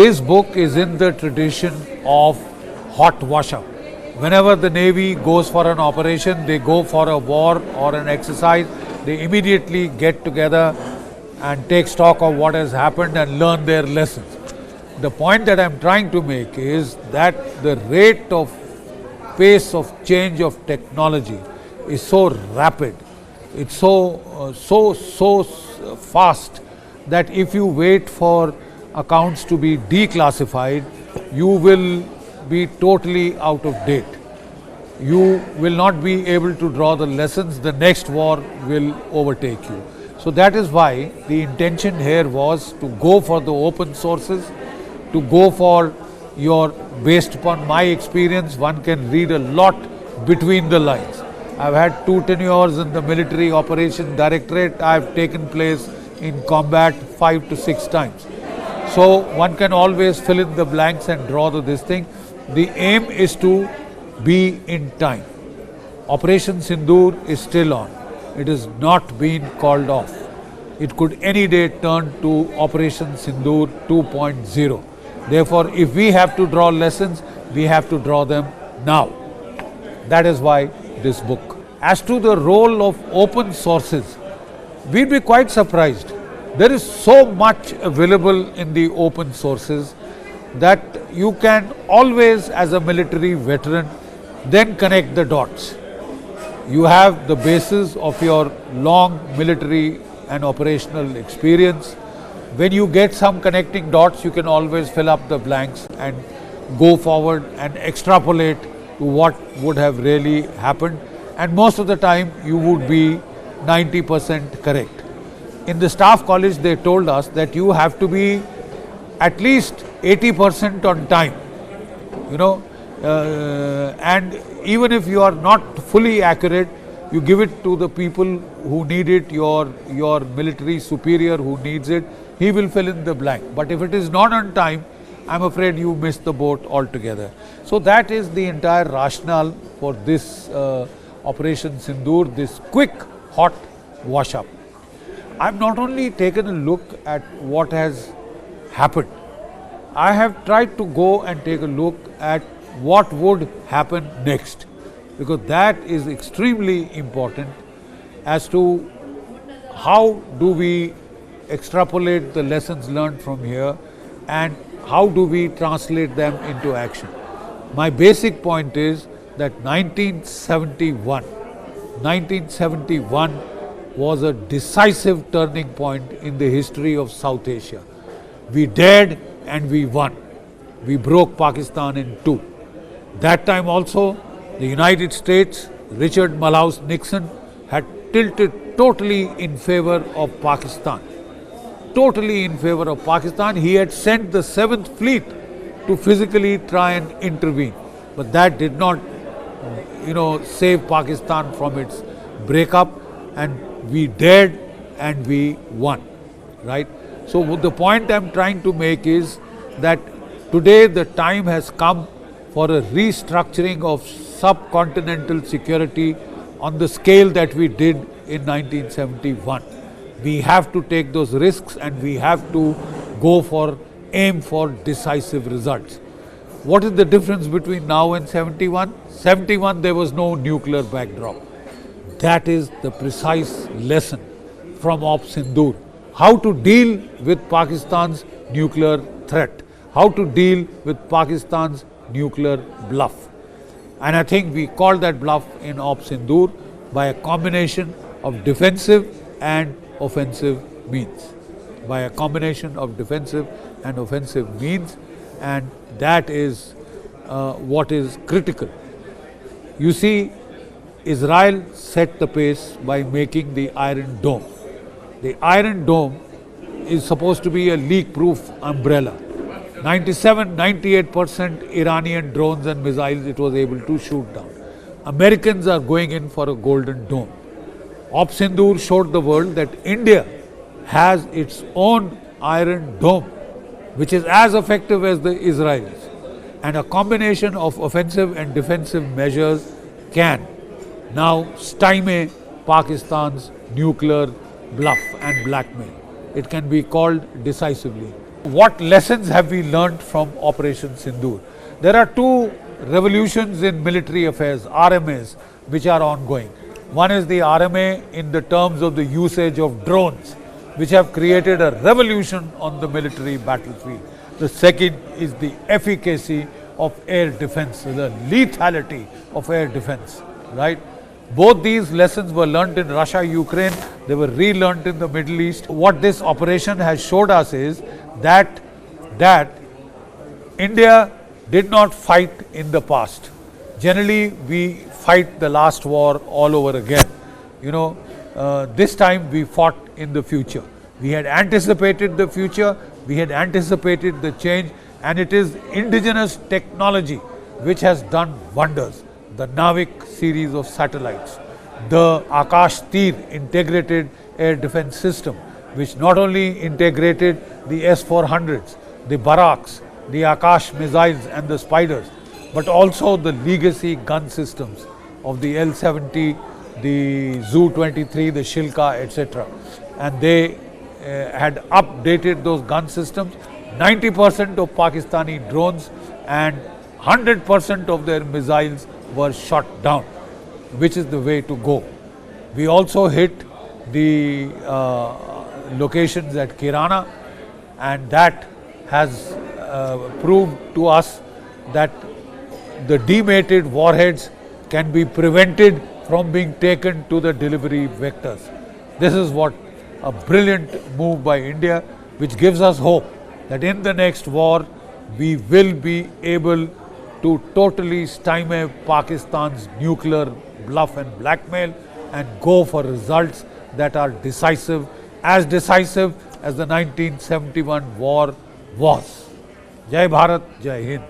this book is in the tradition of hot wash-up. Whenever the Navy goes for an operation, they go for a war or an exercise, they immediately get together and take stock of what has happened and learn their lessons. The point that I am trying to make is that the rate of pace of change of technology is so rapid, it's so fast that if you wait for accounts to be declassified, you will be totally out of date. You will not be able to draw the lessons, the next war will overtake you. So that is why the intention here was to go for the open sources, to go for based upon my experience, one can read a lot between the lines. I've had 2 tenures in the military operation directorate, I've taken place in combat 5 to 6 times. So one can always fill in the blanks and draw this thing. The aim is to be in time. Operation Sindur is still on. It has not been called off. It could any day turn to Operation Sindur 2.0. Therefore, if we have to draw lessons, we have to draw them now. That is why this book. As to the role of open sources, we'd be quite surprised. There is so much available in the open sources that you can always, as a military veteran, then connect the dots. You have the basis of your long military and operational experience. When you get some connecting dots, you can always fill up the blanks and go forward and extrapolate to what would have really happened. And most of the time, you would be 90% correct. In the staff college, they told us that you have to be at least 80% on time, and even if you are not fully accurate, you give it to the people who need it, your military superior who needs it, he will fill in the blank. But if it is not on time, I'm afraid you miss the boat altogether. So that is the entire rationale for this Operation Sindur, this quick, hot wash-up. I've not only taken a look at what has happened, I have tried to go and take a look at what would happen next, because that is extremely important as to how do we extrapolate the lessons learned from here and how do we translate them into action. My basic point is that 1971 was a decisive turning point in the history of South Asia. We dared and we won. We broke Pakistan in 2. That time also, the United States, Richard Malhouse Nixon, had tilted totally in favor of Pakistan. Totally in favor of Pakistan. He had sent the 7th Fleet to physically try and intervene. But that did not, save Pakistan from its breakup, and we dared and we won, right? So the point I'm trying to make is that today the time has come for a restructuring of subcontinental security on the scale that we did in 1971. We have to take those risks and we have to aim for decisive results. What is the difference between now and 71? 71 there was no nuclear backdrop. That is the precise lesson from Op Sindur. How to deal with Pakistan's nuclear threat. How to deal with Pakistan's nuclear bluff. And I think we called that bluff in Op Sindur by a combination of defensive and offensive means. By a combination of defensive and offensive means, and that is what is critical. You see, Israel set the pace by making the Iron Dome. The Iron Dome is supposed to be a leak-proof umbrella. 97-98% Iranian drones and missiles it was able to shoot down. Americans are going in for a golden dome. Op Sindur showed the world that India has its own Iron Dome, which is as effective as the Israelis. And a combination of offensive and defensive measures can now stymie Pakistan's nuclear bluff and blackmail. It can be called decisively. What lessons have we learnt from Operation Sindur? There are two revolutions in military affairs, RMAs, which are ongoing. One is the RMA in the terms of the usage of drones, which have created a revolution on the military battlefield. The second is the efficacy of air defense, the lethality of air defense, right? Both these lessons were learnt in Russia, Ukraine, they were relearnt in the Middle East. What this operation has showed us is that India did not fight in the past. Generally, we fight the last war all over again. This time we fought in the future. We had anticipated the future, we had anticipated the change, and it is indigenous technology which has done wonders. The Navik series of satellites, the Akash Tir integrated air defense system, which not only integrated the S-400s, the Baraks, the Akash missiles and the Spiders, but also the legacy gun systems of the L-70, the Zu-23, the Shilka, etc. And they had updated those gun systems. 90% of Pakistani drones and 100% of their missiles were shot down, which is the way to go. We also hit the locations at Kirana, and that has proved to us that the demated warheads can be prevented from being taken to the delivery vectors. This is what a brilliant move by India, which gives us hope that in the next war we will be able to totally stymie Pakistan's nuclear bluff and blackmail and go for results that are decisive as the 1971 war was. Jai Bharat, Jai Hind.